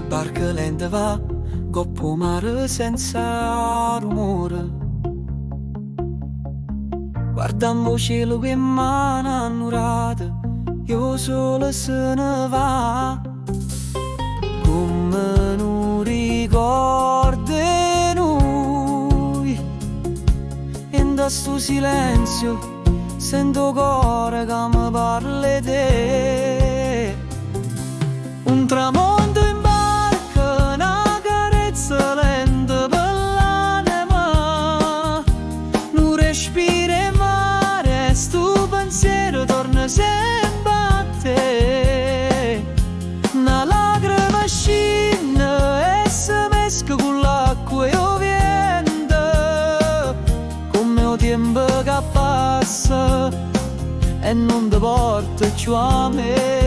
una barca lenta va coppo mare senza rumore. Guardando il cielo che mano annurate, io solo se ne va. Come non ricordi noi, e in questo silenzio sento cuore che mi parla di te. Un tramonto in barca, una carezza lenta per l'anima. Non respiri in mare, sto pensiero torna sempre a te. Una lacrima scende e si mescola con l'acqua e il vento, come il tempo che passa e non ti porta più a me.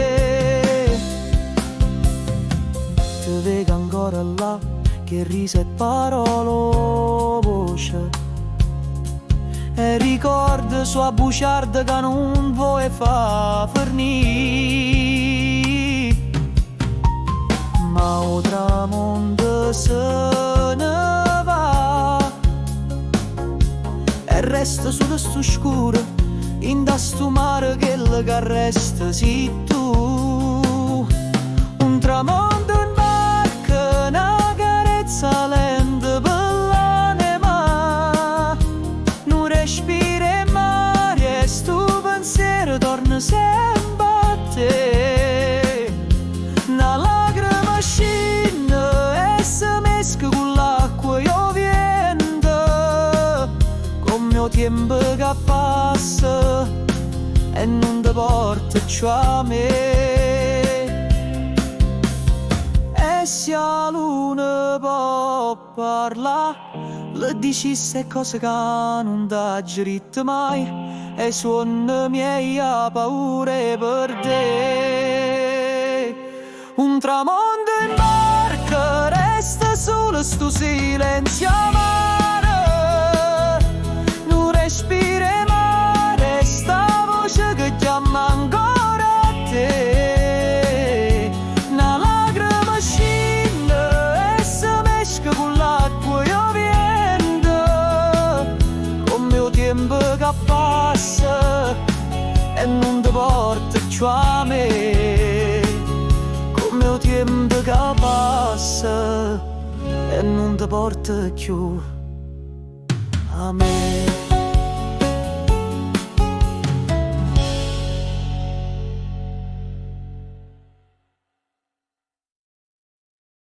Ti vedo ancora là che risa e parole voce, e ricordo sua bugiarda che non vuoi fa fornire. Ma o tramonto se ne va e resta solo sto scuro in da sto mare che resta si tu. Un tramonto in barca, una carezza lenta per l'anima. Non respiri in mare e sto pensiero torna sempre a te. Una lacrima scende e si mescola con l'acqua e il vento, come il tempo che passa e non ti porta più a me. E se la luna può parlare, le dici se cose che non t'ha diritto mai, e suona miei ha paura per te. Un tramonto in barca, resta solo sto silenzio amaro. Non respiri mare, sta voce che chiama ancora a te. Una lacrima scende e si mescola con l'acqua e il vento, come il tempo che passa e non ti porta più a me. Come il tempo che passa e non ti porta più a me.